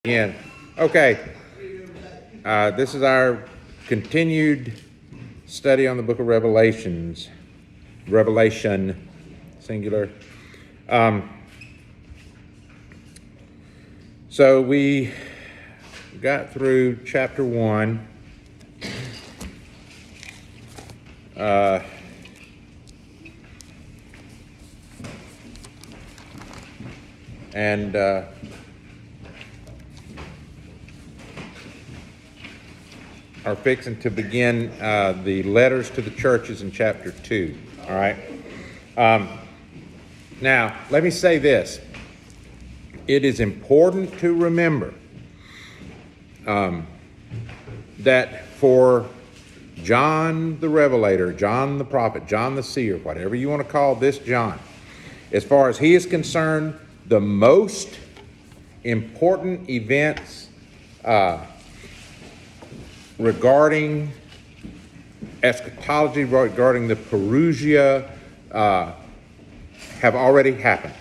Again. Okay. This is our continued study on the book of Revelation, singular. So we got through chapter 1. And are fixing to begin the letters to the churches in chapter 2. All right. Now, let me say this. It is important to remember that for John the Revelator, John the prophet, John the seer, whatever you want to call this John, as far as he is concerned, the most important events regarding eschatology, regarding the parousia, have already happened.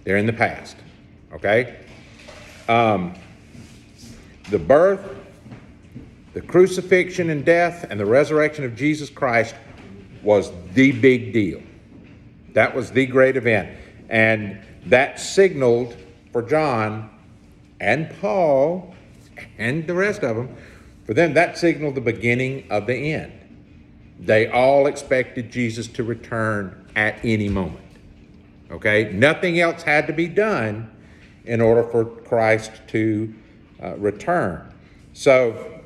They're in the past, okay? The birth, the crucifixion and death, and the resurrection of Jesus Christ was the big deal. That was the great event. And that signaled for John and Paul and the rest of them, for them, that signaled the beginning of the end. They all expected Jesus to return at any moment. Okay? Nothing else had to be done in order for Christ to return. So,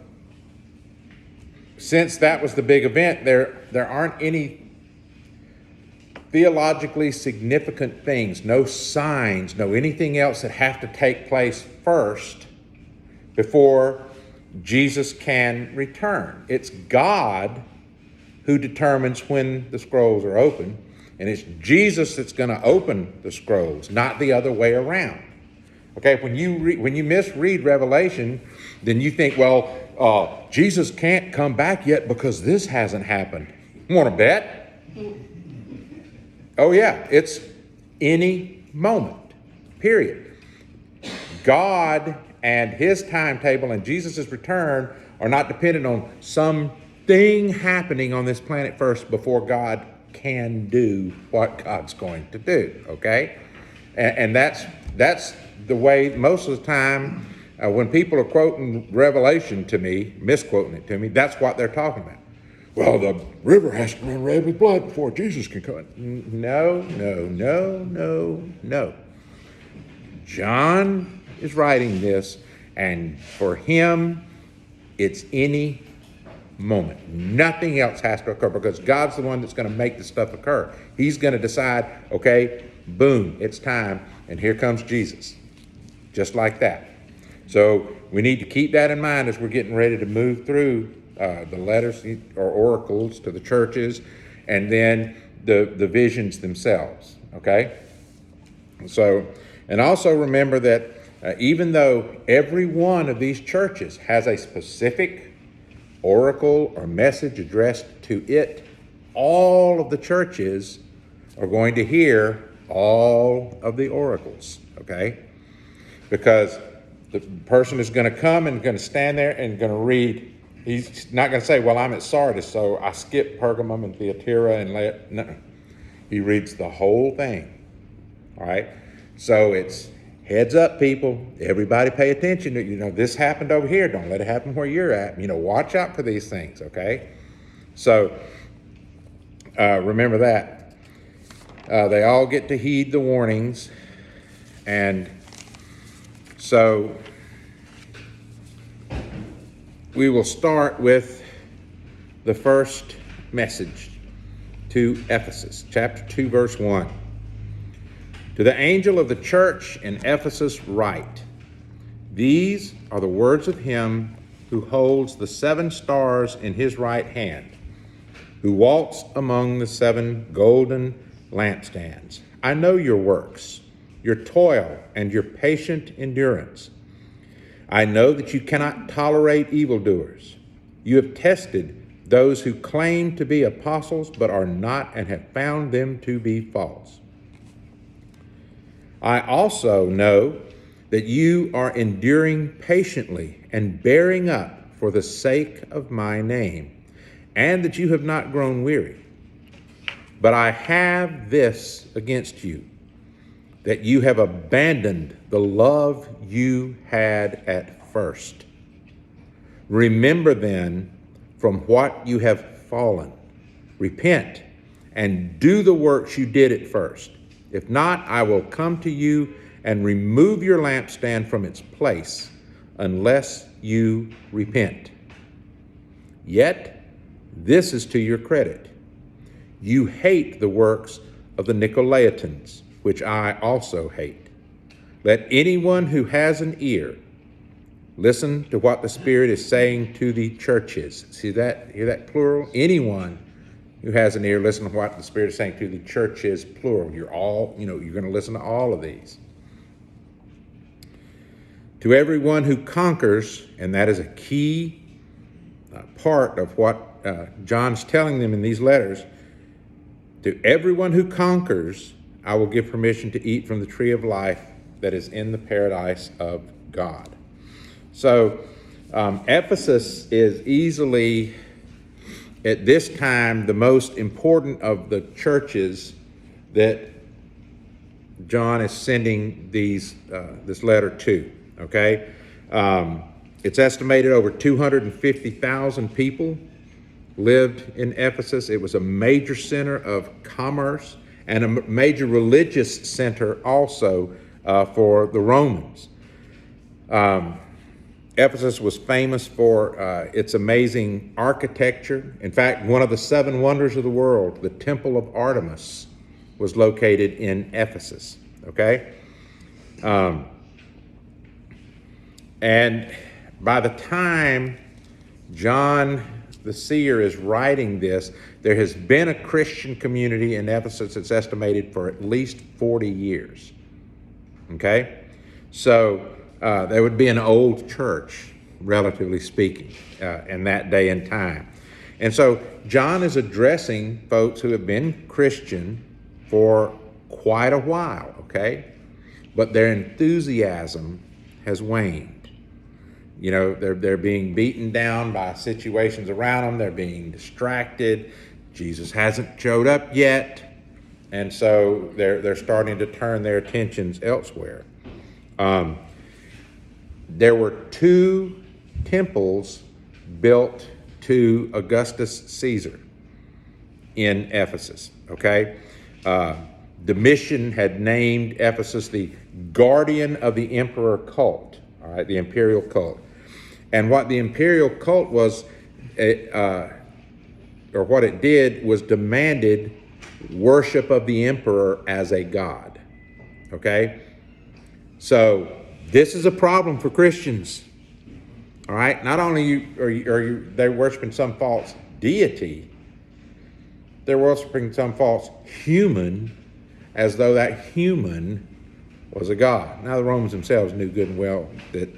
since that was the big event, there aren't any theologically significant things, no signs, no anything else that have to take place first before Jesus can return. It's God who determines when the scrolls are open, and it's Jesus that's going to open the scrolls, not the other way around. Okay, when you misread Revelation, then you think, well, Jesus can't come back yet because this hasn't happened. You want to bet? Oh yeah, it's any moment, period. God and his timetable and Jesus' return are not dependent on something happening on this planet first before God can do what God's going to do, okay? And that's the way most of the time when people are quoting Revelation to me, misquoting it to me, that's what they're talking about. Well, the river has to run red with blood before Jesus can come. No. John is writing this, and for him, it's any moment. Nothing else has to occur because God's the one that's going to make the stuff occur. He's going to decide, okay, boom, it's time, and here comes Jesus. Just like that. So we need to keep that in mind as we're getting ready to move through the letters or oracles to the churches, and then the visions themselves, okay? So, and also remember that even though every one of these churches has a specific oracle or message addressed to it, all of the churches are going to hear all of the oracles, okay? Because the person is going to come and going to stand there and going to read. He's not going to say, well, I'm at Sardis, so I skip Pergamum and Thyatira and no. He reads the whole thing, all right? So it's heads up, people. Everybody pay attention. This happened over here. Don't let it happen where you're at. Watch out for these things, okay? So remember that. They all get to heed the warnings. And so we will start with the first message to Ephesus, chapter 2, verse 1. To the angel of the church in Ephesus write, these are the words of him who holds the 7 stars in his right hand, who walks among the 7 golden lampstands. I know your works, your toil, and your patient endurance. I know that you cannot tolerate evildoers. You have tested those who claim to be apostles but are not, and have found them to be false. I also know that you are enduring patiently and bearing up for the sake of my name, and that you have not grown weary. But I have this against you, that you have abandoned the love you had at first. Remember then from what you have fallen. Repent and do the works you did at first. If not, I will come to you and remove your lampstand from its place unless you repent. Yet, this is to your credit. You hate the works of the Nicolaitans, which I also hate. Let anyone who has an ear listen to what the Spirit is saying to the churches. See that? Hear that plural? Anyone who has an ear, listen to what the Spirit is saying to the churches, plural. You're going to listen to all of these. To everyone who conquers, and that is a key part of what John's telling them in these letters, to everyone who conquers, I will give permission to eat from the tree of life that is in the paradise of God. So Ephesus is easily, at this time, the most important of the churches that John is sending this letter to. Okay, it's estimated over 250,000 people lived in Ephesus. It was a major center of commerce and a major religious center also for the Romans. Ephesus was famous for its amazing architecture. In fact, one of the seven wonders of the world, the Temple of Artemis, was located in Ephesus. Okay? And by the time John the seer is writing this, there has been a Christian community in Ephesus that's estimated for at least 40 years. Okay? So there would be an old church, relatively speaking, in that day and time. And so John is addressing folks who have been Christian for quite a while, okay? But their enthusiasm has waned. You know, they're being beaten down by situations around them. They're being distracted. Jesus hasn't showed up yet. And so they're starting to turn their attentions elsewhere. There were 2 temples built to Augustus Caesar in Ephesus, okay? Domitian had named Ephesus the guardian of the emperor cult, all right, the imperial cult. And what the imperial cult was, or what it did, was demanded worship of the emperor as a god, okay? So this is a problem for Christians, all right? Not only are they worshiping some false deity, they're worshiping some false human as though that human was a god. Now, the Romans themselves knew good and well that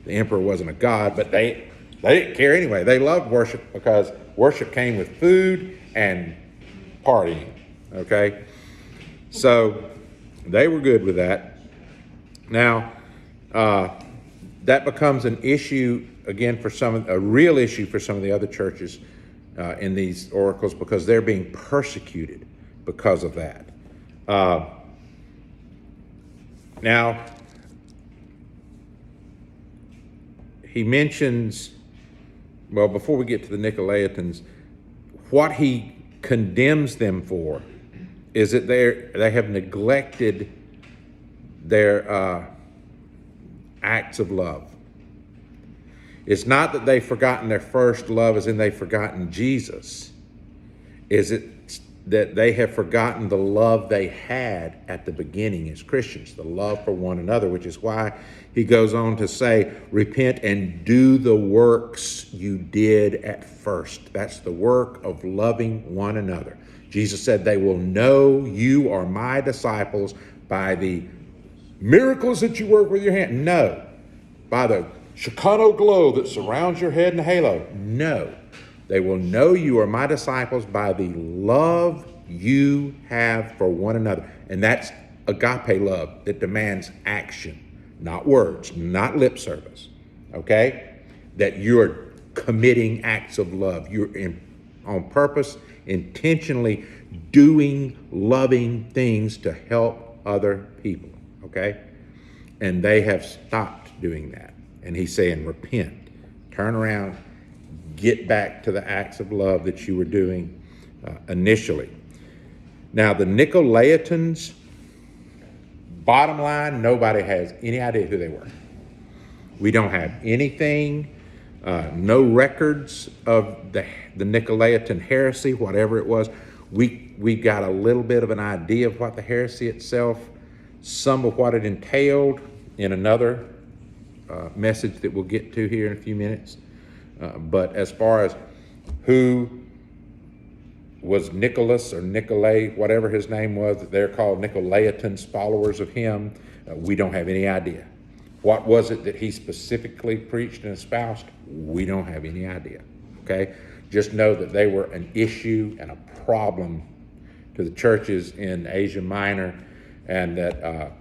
the emperor wasn't a god, but they didn't care anyway. They loved worship because worship came with food and partying, okay? So they were good with that. Now, that becomes an issue, again, a real issue for some of the other churches in these oracles, because they're being persecuted because of that. Now, he mentions, well, before we get to the Nicolaitans, what he condemns them for is that they have neglected their acts of love. It's not that they've forgotten their first love as in they've forgotten Jesus. Is it that they have forgotten the love they had at the beginning as Christians, the love for one another, which is why he goes on to say, repent and do the works you did at first. That's the work of loving one another. Jesus said, they will know you are my disciples by the miracles that you work with your hand. No. By the Shekinah glow that surrounds your head in a halo. No. They will know you are my disciples by the love you have for one another. And that's agape love that demands action. not words, not lip service, okay? That you're committing acts of love. On purpose, intentionally doing loving things to help other people, okay? And they have stopped doing that. And he's saying, repent, turn around, get back to the acts of love that you were doing initially. Now, the Nicolaitans, bottom line, nobody has any idea who they were. We don't have anything, no records of the Nicolaitan heresy, whatever it was. We got a little bit of an idea of what the heresy itself, some of what it entailed in another message that we'll get to here in a few minutes. But as far as who was Nicholas or Nicolai, whatever his name was, that they're called Nicolaitans, followers of him, we don't have any idea. What was it that he specifically preached and espoused? We don't have any idea, okay? Just know that they were an issue and a problem to the churches in Asia Minor, and that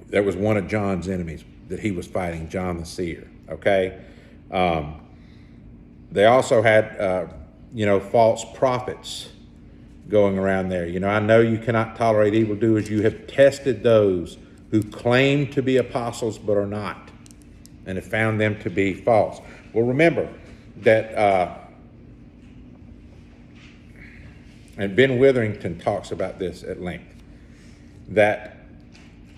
that was one of John's enemies that he was fighting, John the Seer, okay? They also had, false prophets going around there. I know you cannot tolerate evildoers. You have tested those who claim to be apostles but are not, and have found them to be false. Well, remember that, and Ben Witherington talks about this at length, that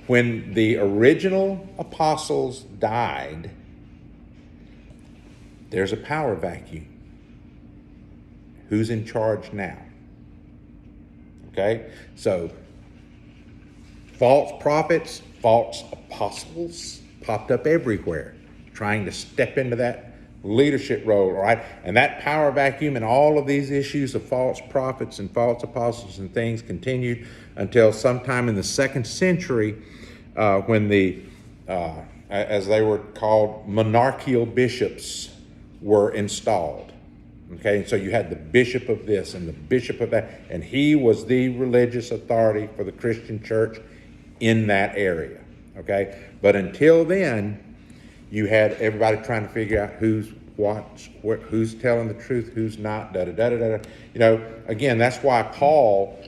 when the original apostles died, there's a power vacuum. Who's in charge now? Okay? So, false prophets, false apostles popped up everywhere, trying to step into that leadership role, right? And that power vacuum and all of these issues of false prophets and false apostles and things continued until sometime in the 2nd century, when the, as they were called, monarchical bishops were installed. Okay, and so you had the bishop of this and the bishop of that, and he was the religious authority for the Christian church in that area. Okay, but until then, you had everybody trying to figure out who's telling the truth, who's not. Again, that's why Paul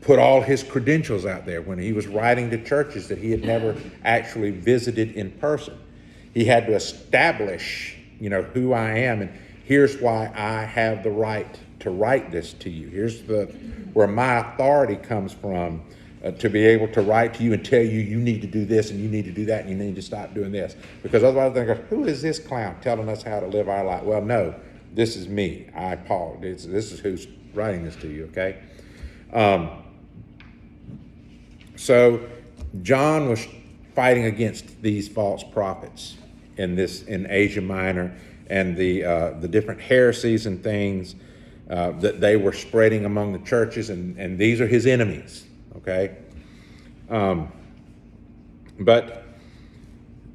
put all his credentials out there when he was writing to churches that he had never actually visited in person. He had to establish, who I am, and here's why I have the right to write this to you. Here's where my authority comes from, to be able to write to you and tell you, you need to do this and you need to do that and you need to stop doing this. Because otherwise they're going, who is this clown telling us how to live our life? Well, no, this is me, I, Paul. This is who's writing this to you, okay? So John was fighting against these false prophets in Asia Minor, and the different heresies and things that they were spreading among the churches, and these are his enemies, okay? But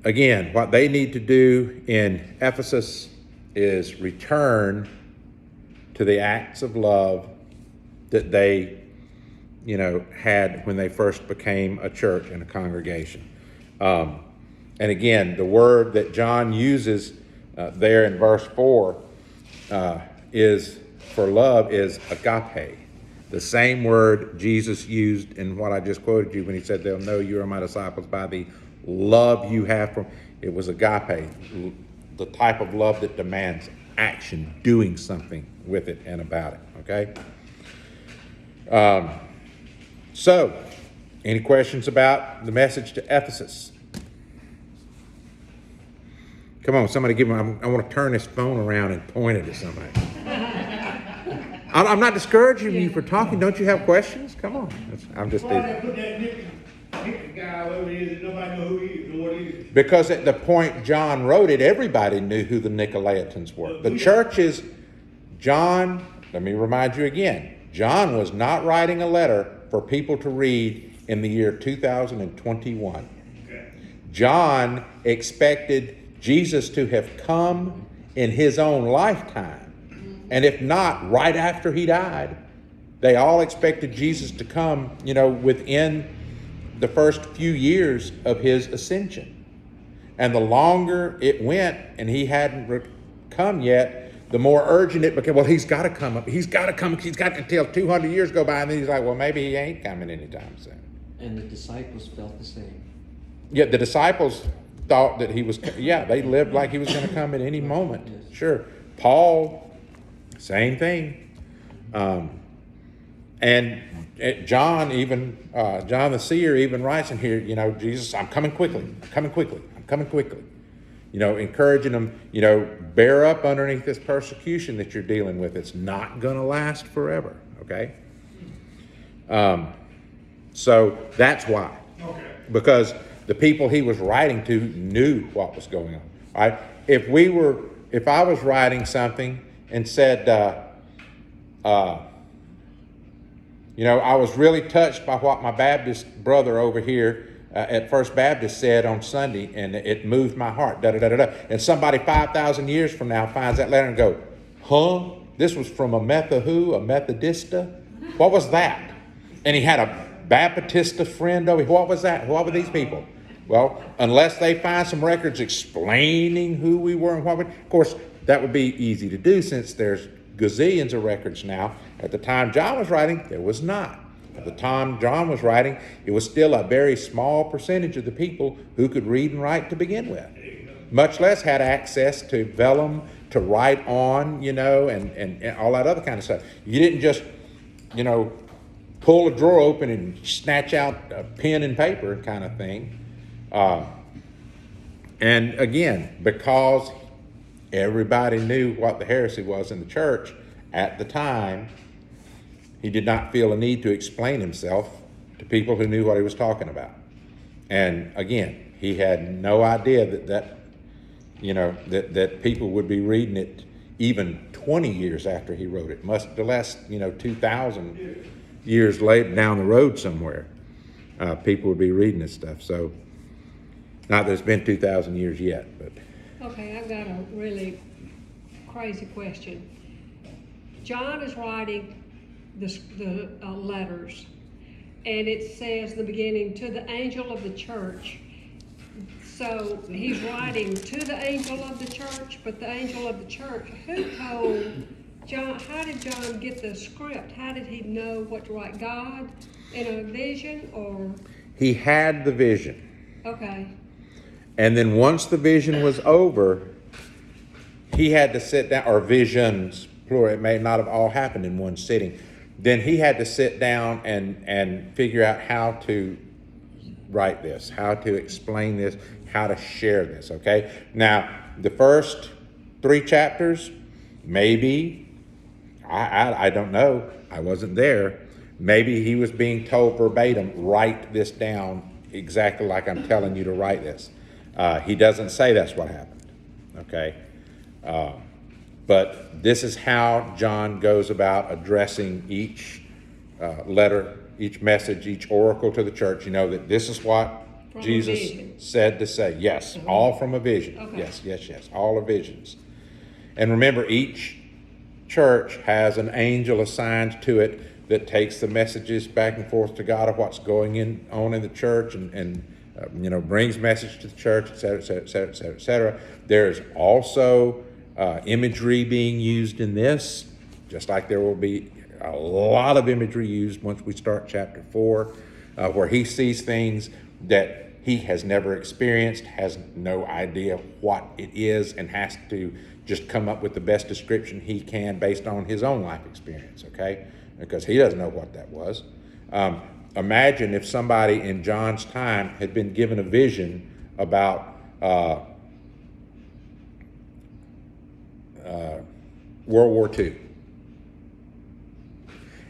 again, what they need to do in Ephesus is return to the acts of love that they, had when they first became a church and a congregation. And again, the word that John uses there in verse 4 is for love is agape. The same word Jesus used in what I just quoted you when he said, they'll know you are my disciples by the love you have for. It was agape, the type of love that demands action, doing something with it and about it, okay? So, any questions about the message to Ephesus? Come on, somebody give me, I want to turn this phone around and point it at somebody. I'm not discouraging you for talking. Don't you have questions? Come on. I'm just because at the point John wrote it, everybody knew who the Nicolaitans were. The churches, John, let me remind you again, John was not writing a letter for people to read in the year 2021. John expected Jesus to have come in his own lifetime. And if not, right after he died. They all expected Jesus to come, within the first few years of his ascension. And the longer it went and he hadn't come yet, the more urgent it became. Well, he's got to come up. He's got to come. He's got until 200 years go by. And then he's like, well, maybe he ain't coming anytime soon. And the disciples felt the same. Yeah, the disciples thought that he was, they lived like he was going to come at any moment. Yes. Sure. Paul, same thing. And John the seer even writes in here, Jesus, I'm coming quickly. I'm coming quickly. I'm coming quickly. Encouraging them, bear up underneath this persecution that you're dealing with. It's not going to last forever, okay? So that's why. Okay. Because the people he was writing to knew what was going on. All right? If I was writing something and said, I was really touched by what my Baptist brother over here at First Baptist said on Sunday, and it moved my heart, And somebody 5,000 years from now finds that letter and go, huh? This was from a Methodista? What was that? And he had a Baptista friend over here. What was that? What were these people? Well, unless they find some records explaining who we were and what we... Of course, that would be easy to do since there's gazillions of records now. At the time John was writing, there was not. At the time John was writing, it was still a very small percentage of the people who could read and write to begin with. Much less had access to vellum, to write on, and all that other kind of stuff. You didn't just, pull a drawer open and snatch out a pen and paper kind of thing. And again, because everybody knew what the heresy was in the church at the time, he did not feel a need to explain himself to people who knew what he was talking about. And again, he had no idea that people would be reading it even 20 years after he wrote it, much less, 2,000 years later down the road somewhere. People would be reading this stuff. So, not that it's been 2,000 years yet, but. Okay, I've got a really crazy question. John is writing the letters, and it says in the beginning, to the angel of the church. So he's writing to the angel of the church, but the angel of the church, who told John, how did John get the script? How did he know what to write? God in a vision, or? He had the vision. Okay. And then once the vision was over, he had to sit down, or visions, plural, it may not have all happened in one sitting. Then he had to sit down and figure out how to write this, how to explain this, how to share this, okay? Now, the first 3 chapters, maybe, I don't know, I wasn't there. Maybe he was being told verbatim, write this down exactly like I'm telling you to write this. He doesn't say that's what happened, okay? But this is how John goes about addressing each letter, each message, each oracle to the church. That this is what from Jesus said to say. Yes, all from a vision. Okay. Yes, all are visions. And remember, each church has an angel assigned to it that takes the messages back and forth to God of what's going on in the church and brings message to the church, et cetera, et cetera, et cetera, et cetera, et cetera. There's also imagery being used in this, just like there will be a lot of imagery used once we start chapter 4, where he sees things that he has never experienced, has no idea what it is, and has to just come up with the best description he can based on his own life experience, okay? Because he doesn't know what that was. Imagine if somebody in John's time had been given a vision about World War II.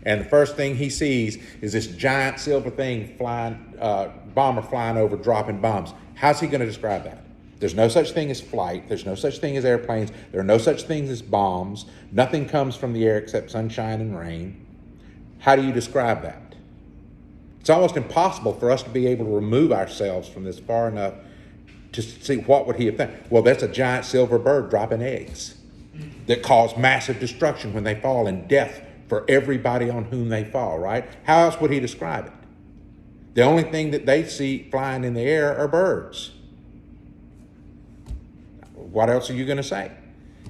And the first thing he sees is this giant silver thing flying, bomber flying over, dropping bombs. How's he going to describe that? There's no such thing as flight. There's no such thing as airplanes. There are no such things as bombs. Nothing comes from the air except sunshine and rain. How do you describe that? It's almost impossible for us to be able to remove ourselves from this far enough to see what would he have done. Well, that's a giant silver bird dropping eggs that cause massive destruction when they fall and death for everybody on whom they fall, right? How else would he describe it? The only thing that they see flying in the air are birds. What else are you going to say?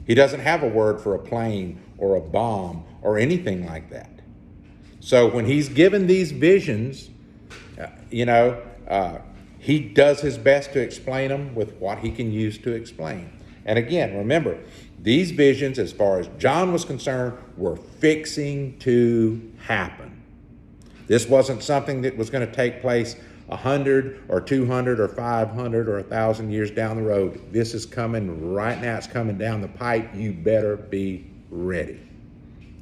He doesn't have a word for a plane or a bomb or anything like that. So when he's given these visions, he does his best to explain them with what he can use to explain. And again, remember, these visions, as far as John was concerned, were fixing to happen. This wasn't something that was going to take place 100 or 200 or 500 or 1,000 years down the road. This is coming right now. It's coming down the pipe. You better be ready.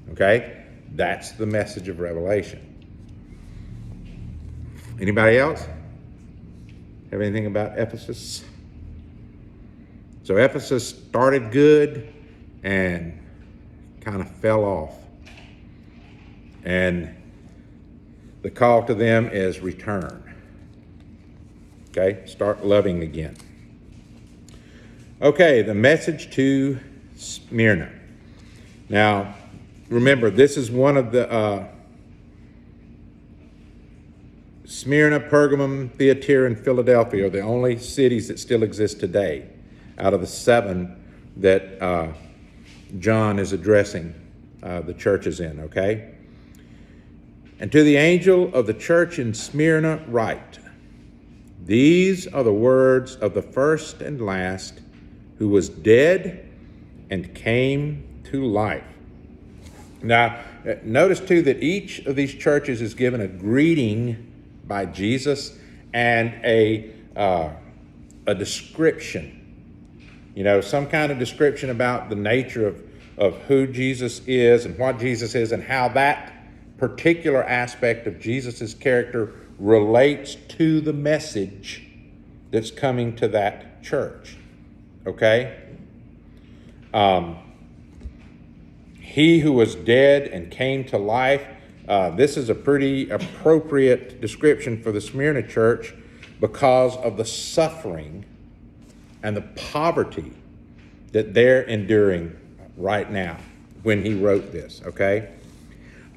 Okay? That's the message of Revelation. Anybody else have anything about Ephesus? So Ephesus started good and kind of fell off. And the call to them is return. Okay, start loving again. Okay, the message to Smyrna. Now, remember, this is one of the Smyrna, Pergamum, Thyatira, and Philadelphia are the only cities that still exist today out of the 7 that John is addressing the churches in, okay? And to the angel of the church in Smyrna write, these are the words of the first and last, who was dead and came to life. Now, notice too that each of these churches is given a greeting by Jesus and a description. Some kind of description about the nature of who Jesus is and what Jesus is and how that particular aspect of Jesus' character relates to the message that's coming to that church. Okay? He who was dead and came to life. This is a pretty appropriate description for the Smyrna church because of the suffering and the poverty that they're enduring right now when he wrote this, okay?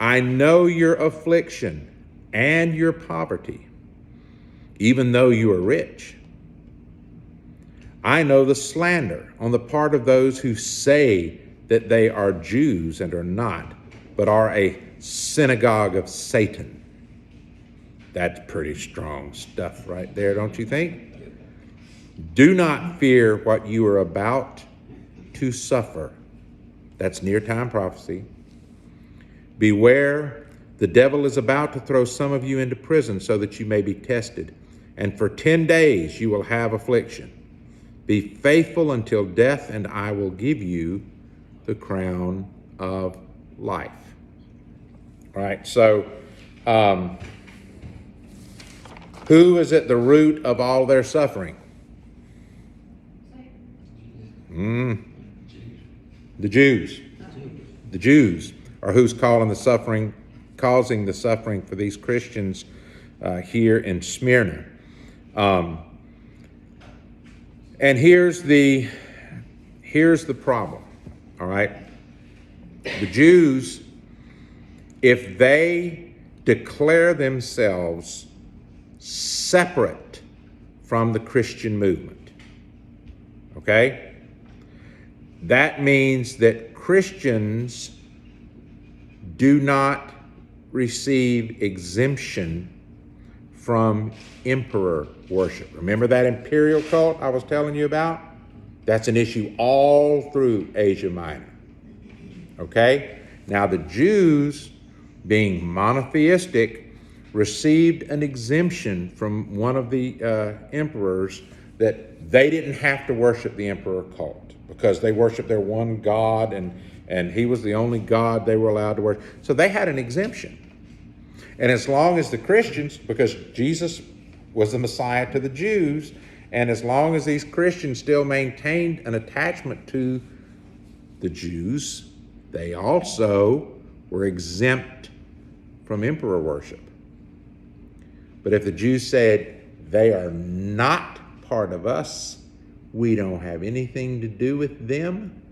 I know your affliction and your poverty, even though you are rich. I know the slander on the part of those who say that they are Jews and are not, but are a synagogue of Satan. That's pretty strong stuff right there, don't you think? Do not fear what you are about to suffer. That's near-time prophecy. Beware, the devil is about to throw some of you into prison so that you may be tested. And for 10 days you will have affliction. Be faithful until death, and I will give you the crown of life. All right, so who is at the root of all their suffering? The Jews. The Jews are who's causing the suffering for these Christians here in Smyrna. And here's the problem, all right? The Jews, if they declare themselves separate from the Christian movement, okay? That means that Christians do not receive exemption from emperor worship. Remember that imperial cult I was telling you about? That's an issue all through Asia Minor. Okay? Now the Jews, being monotheistic, received an exemption from one of the emperors that they didn't have to worship the emperor cult because they worshiped their one God and he was the only God they were allowed to worship. So they had an exemption. And as long as the Christians, because Jesus was the Messiah to the Jews, and as long as these Christians still maintained an attachment to the Jews, they also were exempt from emperor worship. But if the Jews said, they are not part of us, we don't have anything to do with them,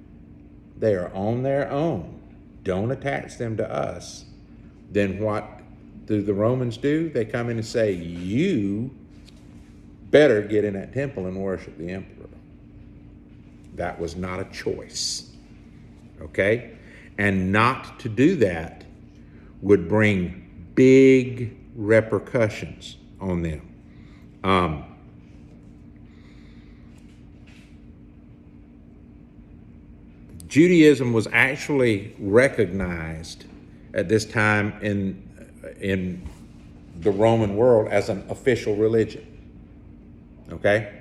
they are on their own, don't attach them to us, then what do the Romans do? They come in and say, you better get in that temple and worship the emperor. That was not a choice. Okay? And not to do that would bring big repercussions on them. Judaism was actually recognized at this time in the Roman world as an official religion. Okay?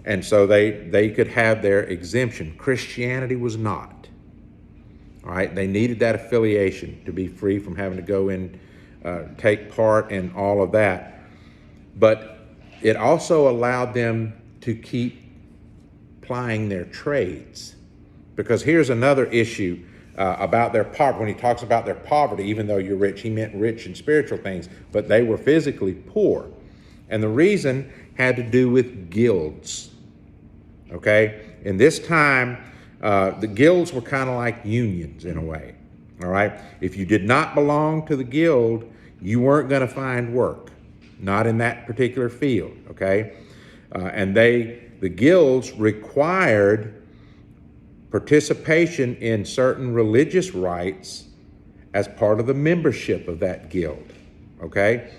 And so they could have their exemption. Christianity was not. All right? They needed that affiliation to be free from having to go in, take part in all of that. But it also allowed them to keep plying their trades. Because here's another issue about their poverty. When he talks about their poverty, even though you're rich, he meant rich in spiritual things, but they were physically poor. And the reason had to do with guilds. Okay? In this time, the guilds were kind of like unions in a way. All right? If you did not belong to the guild, you weren't going to find work. Not in that particular field. Okay? And the guilds required participation in certain religious rites as part of the membership of that guild. Okay?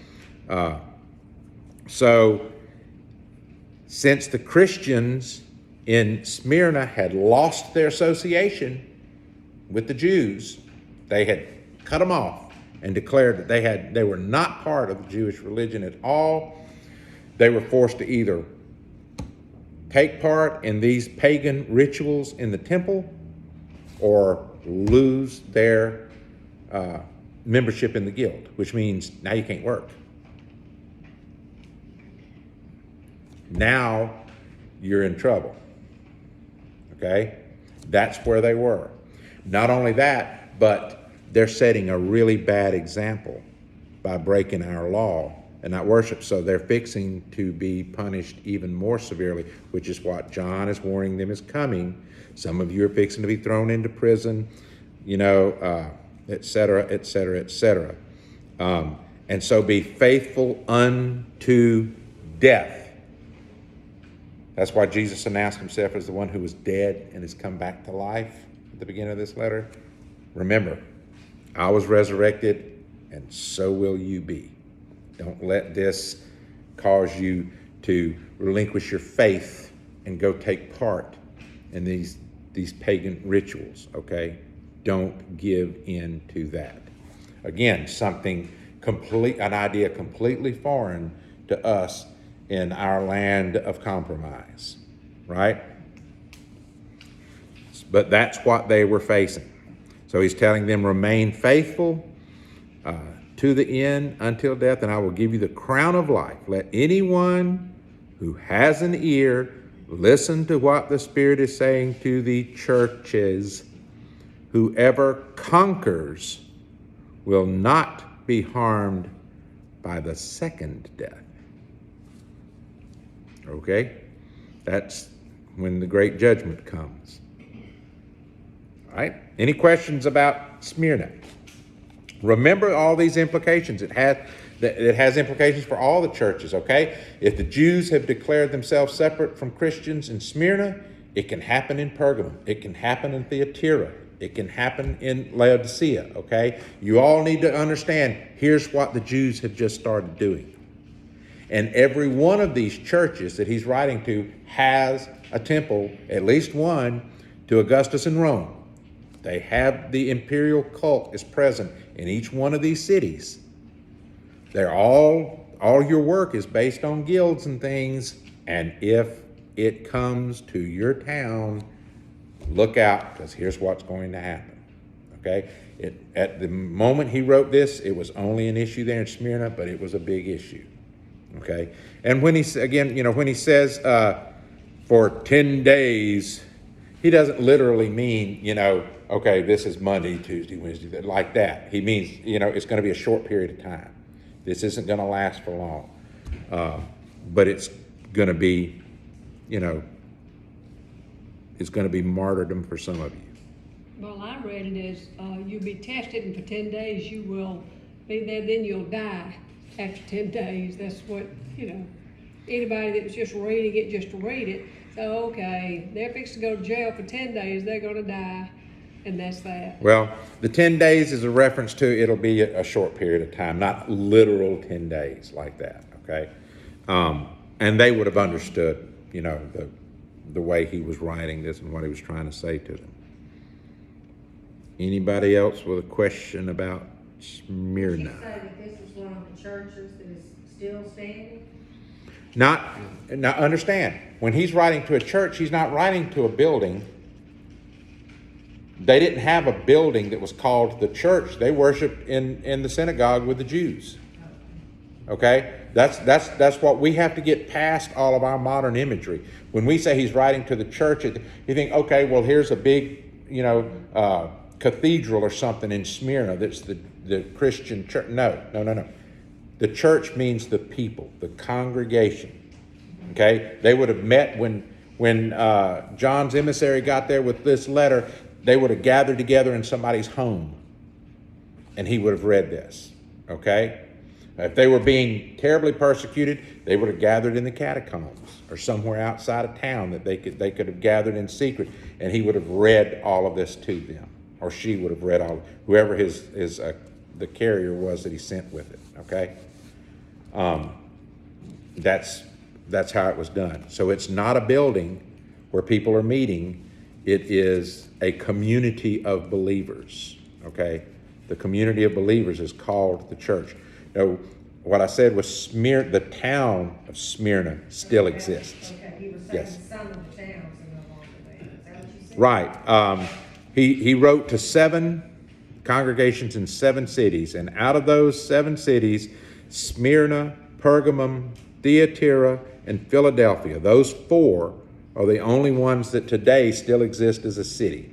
So, since the Christians in Smyrna had lost their association with the Jews, they had cut them off and declared that they were not part of the Jewish religion at all. They were forced to either take part in these pagan rituals in the temple or lose their membership in the guild, which means now you can't work. Now you're in trouble. Okay? That's where they were. Not only that, but they're setting a really bad example by breaking our law and not worship. So they're fixing to be punished even more severely, which is what John is warning them is coming. Some of you are fixing to be thrown into prison, et cetera, et cetera, et cetera. And so be faithful unto death. That's why Jesus announced himself as the one who was dead and has come back to life at the beginning of this letter. Remember, I was resurrected, and so will you be. Don't let this cause you to relinquish your faith and go take part in these pagan rituals, okay? Don't give in to that. Again, an idea completely foreign to us in our land of compromise, right? But that's what they were facing. So he's telling them, remain faithful to the end until death, and I will give you the crown of life. Let anyone who has an ear listen to what the Spirit is saying to the churches. Whoever conquers will not be harmed by the second death. Okay? That's when the great judgment comes. All right? Any questions about Smyrna? Remember all these implications. It has implications for all the churches, okay? If the Jews have declared themselves separate from Christians in Smyrna, it can happen in Pergamum. It can happen in Thyatira. It can happen in Laodicea, okay? You all need to understand, here's what the Jews have just started doing. And every one of these churches that he's writing to has a temple, at least one, to Augustus in Rome. They have the imperial cult is present in each one of these cities. They're all your work is based on guilds and things. And if it comes to your town, look out, because here's what's going to happen. Okay? At the moment he wrote this, it was only an issue there in Smyrna, but it was a big issue. Okay? And when he says for 10 days, he doesn't literally mean, okay, this is Monday, Tuesday, Wednesday, like that. He means, it's going to be a short period of time. This isn't going to last for long. But it's going to be, it's going to be martyrdom for some of you. Well, I read it as you'll be tested, and for 10 days you will Be there, then you'll die after 10 days. That's what, anybody that was just reading it just to read it. So, okay, they're fixed to go to jail for 10 days, they're gonna die, and that's that. Well, the 10 days is a reference to it'll be a short period of time, not literal 10 days like that, okay? And they would have understood, the way he was writing this and what he was trying to say to them. Anybody else with a question about Smyrna? Did you say that this is one of the churches that is still standing? Now understand, when he's writing to a church, he's not writing to a building. They didn't have a building that was called the church. They worshiped in the synagogue with the Jews. Okay? That's what we have to get past all of our modern imagery. When we say he's writing to the church, you think, okay, well, here's a big, cathedral or something in Smyrna that's the Christian church. No. The church means the people, the congregation. Okay? They would have met when John's emissary got there with this letter. They would have gathered together in somebody's home, and he would have read this. Okay? If they were being terribly persecuted, they would have gathered in the catacombs or somewhere outside of town that they could have gathered in secret, and he would have read all of this to them, or she would have read whoever the carrier was that he sent with it. Okay, that's how it was done. So it's not a building where people are meeting. It is a community of believers. Okay, the community of believers is called the church. Now, what I said was the town of Smyrna still exists. Okay, he was saying Yes. some of the towns are no longer there. Is that what you said? Right. He wrote to 7 congregations in 7 cities, and out of those 7 cities, Smyrna, Pergamum, Thyatira, and Philadelphia, those 4 are the only ones that today still exist as a city.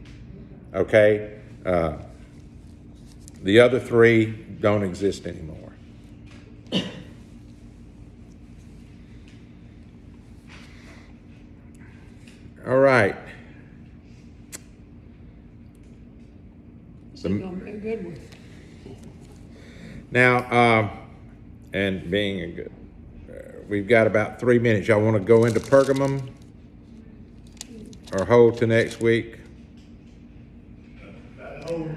Okay? The other 3 don't exist anymore. All right. This is gonna be a good one. Now, and being a good, we've got about 3 minutes. Y'all want to go into Pergamum or hold to next week?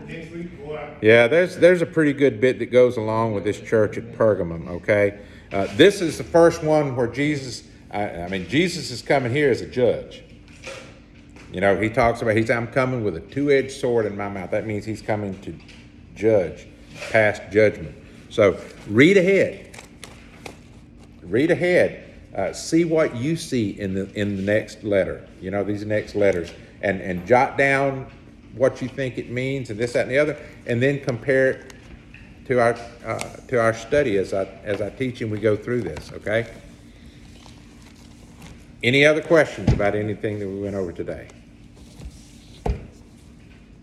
Next week, boy. Yeah, there's a pretty good bit that goes along with this church at Pergamum, okay? This is the first one where Jesus is coming here as a judge. He talks about, I'm coming with a 2-edged sword in my mouth. That means he's coming to judge, pass judgment. So read ahead. See what you see in the next letter, these next letters, and jot down what you think it means and this, that, and the other, and then compare it to our study as I teach and we go through this, okay? Any other questions about anything that we went over today?